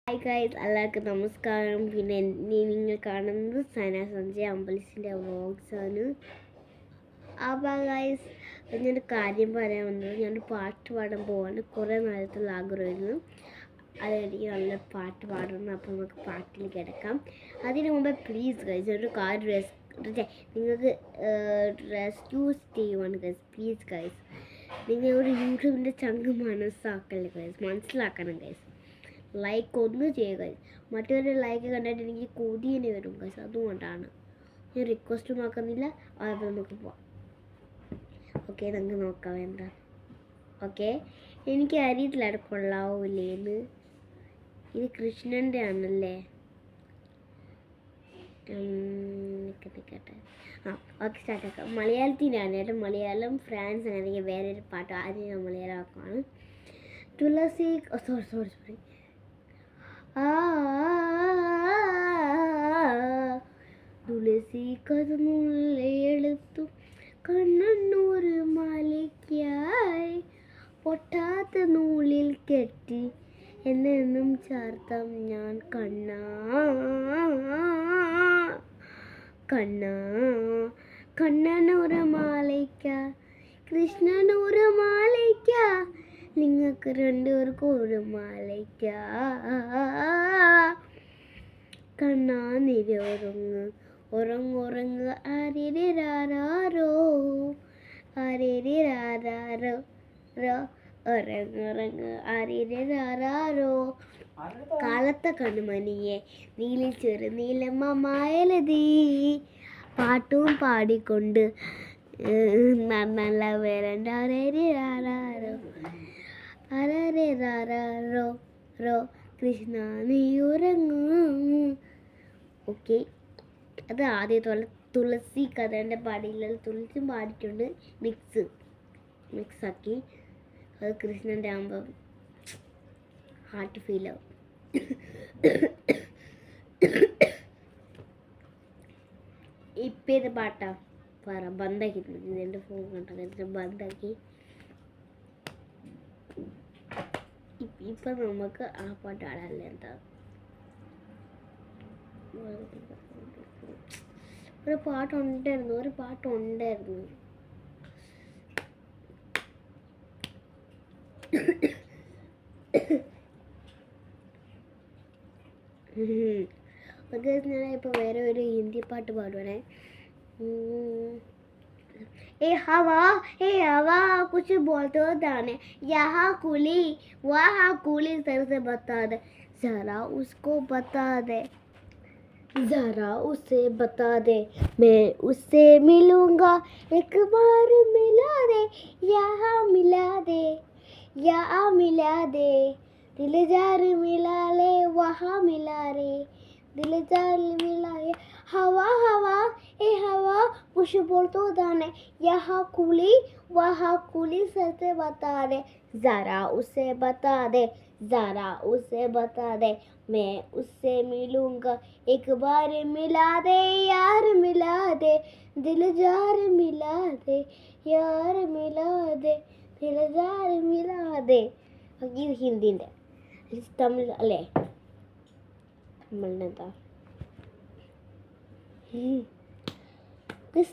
Hi guys, എല്ലാവർക്കും നമസ്കാരം. പിന്നെ നിങ്ങൾ കാണുന്നത് സന സഞ്ജയ് അമ്പലീസിൻ്റെ വ്ളോഗ്സാണ്. അപ്പോൾ ഗൈസ്, ഞാനൊരു കാര്യം പറയാൻ വന്നത്, ഞാനൊരു പാട്ട് പാടാൻ പോവാണ്. കുറേ നേരത്തുള്ള ആഗ്രഹമായിരുന്നു. അതെനിക്ക് നല്ല പാട്ട് പാടണം. അപ്പോൾ നമുക്ക് പാട്ടിൽ കിടക്കാം. അതിന് മുമ്പേ പ്ലീസ് ഗൈസ്, ഒരു കാര്യം നിങ്ങൾക്ക് റെസ്ക്യൂസ് ചെയ്യുവാണ് ഗൈസ്. പ്ലീസ് ഗൈസ്, നിങ്ങൾ ഒരു യൂട്യൂബിൻ്റെ ചങ്ക് മനസ്സാക്കല്ലേ ഗൈസ്, മനസ്സിലാക്കണം ഗൈസ്. ലൈക്ക് ഒന്ന് ചെയ്യുക. മറ്റൊരു ലൈക്ക് കണ്ടിട്ട് എനിക്ക് കൊതിയനെ വരും ഗൈസ്. അതുകൊണ്ടാണ് ഞാൻ റിക്വസ്റ്റ് നോക്കുന്നില്ല. അത് നമുക്ക് പോവാം. ഓക്കെ, നമുക്ക് നോക്കാം എന്താ. ഓക്കെ, എനിക്ക് അറിയത്തില്ല കൊള്ളാവൂലേന്ന്. ഇത് കൃഷ്ണൻ്റെ ആണല്ലേ. കേട്ടെ. ഓക്കെ, സ്റ്റാർട്ടാക്കാം. മലയാളത്തിനാണ് കേട്ടോ. മലയാളം ഫ്രാൻസ് ആണെങ്കിൽ വേറൊരു പാട്ട്. ആദ്യം ഞാൻ മലയാളം ആക്കുവാണ്. തുളസി സോറി തുളസി കഥമുള്ളെടുത്തു കണ്ണൂർ മാലയ്ക്കായി പൊട്ടാത്ത നൂലിൽ കെട്ടി എന്നെന്നും ചേർത്താം ഞാൻ കണ്ണനൂറ് മാലയ്ക്ക കൃഷ്ണനൂറ് മാലയ്ക്ക നിങ്ങൾക്ക് രണ്ടുപേർക്കും ഒരു മാലയ്ക്ക കണ്ണാ നിരൊരുങ്ങ് ഉറങ്ങുറങ്ങ് ആരോ ഉറങ്ങുറങ്ങ് ആരോ കാലത്തെ കണ്ണുമണിയെ നീലി ചെറു നീലമ്മമായലതീ പാട്ടും പാടിക്കൊണ്ട് നല്ല വരണ്ട റോ കൃഷ്ണ നീ ഉറങ്ങൂ. ഓക്കെ, അത് ആദ്യത്തോളം തുളസി കഥേൻ്റെ പാടിയില്ല. തുളസി പാടിയിട്ടുണ്ട്. മിക്സാക്കി അത് കൃഷ്ണൻ്റെ ആകുമ്പോൾ ഹാർട്ട് ഫീലാവും. ഇപ്പം ഇത് പാട്ടാ ബന്ധാക്കി. എൻ്റെ ഫോൺ കണ്ടത് ബന്ധാക്കി. ഇപ്പം നമുക്ക് ആ പാട്ട് പാടാനല്ലേ. എന്താ ഒരു പാട്ടുണ്ടായിരുന്നു. ഞാൻ ഇപ്പോൾ വേറെ ഒരു ഹിന്ദി പാട്ട് പാടുവാണേ. ए हवा कुछ बोल तो दाने यहाँ कुली वहाँ कुली सर से बता दे जरा उसको बता दे जरा उसे बता दे मैं उससे मिलूँगा एक बार मिला दे यहाँ मिला दे दिल जार मिला ले वहाँ मिला रे दिल जार मिला रे हवा ए हवा कुछ बोल तो दाने यहाँ कुली वहाँ कुली सर से बता दे जरा उसे बता दे मैं उससे मिलूँगा एक बार मिला दे यार मिला दे दिल जार मिला दे यार मिला दे दिल जार मिला दे. ഇത് ഹിന്ദിൻ്റെ. തമിഴ് അല്ലേ? തമിഴിനെന്താ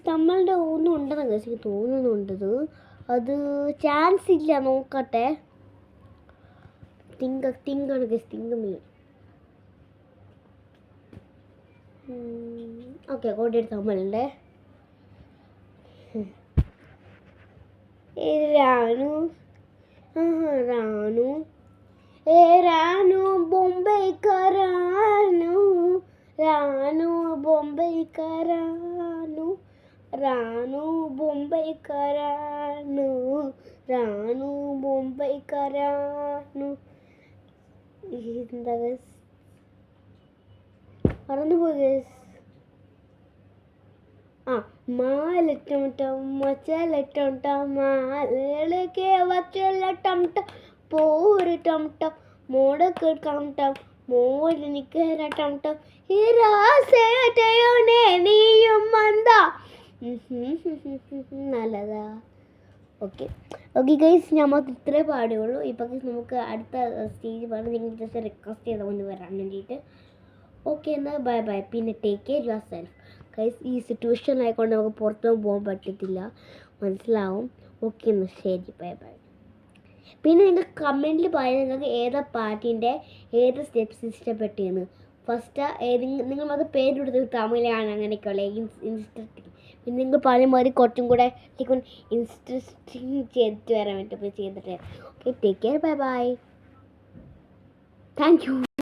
തമിഴിൻ്റെ ഒന്നും ഉണ്ടെന്ന് എനിക്ക് തോന്നുന്നുണ്ടത്. അത് ചാൻസ് ഇല്ല, നോക്കട്ടെ. തിങ്കാണ് തിങ്കമില്ല. ഓക്കെ, കോട്ടയം തമിഴിൻ്റെ. रानू बॉम्बे का रानू बॉम्बे का रानू बॉम्बे का रानू മറന്നുപോയി. മാലട്ടം മച്ചലട്ടം മാലക്കെ വച്ചലട്ടം പോരട്ടം മോടക്ക് ടം മോലിനിക്ക് ടം ഹിരാസേട്ടയോനെ നീയും വന്ന നല്ലതാ. ഓക്കെ ഓക്കെ ഗൈസ് നമുക്ക് ഇത്രേ പാടുള്ളൂ. ഇപ്പോൾ നമുക്ക് അടുത്ത സ്റ്റേജ് പാടും. നിങ്ങൾ ജസ്റ്റ് റിക്വസ്റ്റ് ചെയ്താൽ ഒന്ന് വരാൻ വേണ്ടിയിട്ട്. ഓക്കെ എന്നാൽ ബൈ ബൈ. പിന്നെ take care your self guys. ഈ സിറ്റുവേഷൻ ആയിക്കൊണ്ട് നമുക്ക് പുറത്തൊന്നും പോകാൻ പറ്റത്തില്ല, മനസ്സിലാവും. ഓക്കെ എന്നാൽ ശരി, ബൈ ബൈ. പിന്നെ നിങ്ങൾ കമൻറ്റിൽ പറയുന്നത് നിങ്ങൾക്ക് ഏതാ പാട്ടിൻ്റെ ഏത് സ്റ്റെപ്സ് ഇഷ്ടപ്പെട്ടെന്ന്. ഫസ്റ്റ് നിങ്ങൾ അത് പേരെടുത്ത് തമിഴാണ് അങ്ങനെയൊക്കെയുള്ള ഇൻസ്ട്രക്റ്റിങ്. പിന്നെ നിങ്ങൾ പറഞ്ഞ മാതിരി കുറച്ചും കൂടെ ഇൻട്രസ്റ്റിങ് ചെയ്തിട്ട് വരാൻ പറ്റും ചെയ്തിട്ട്. Okay take care, bye bye, thank you.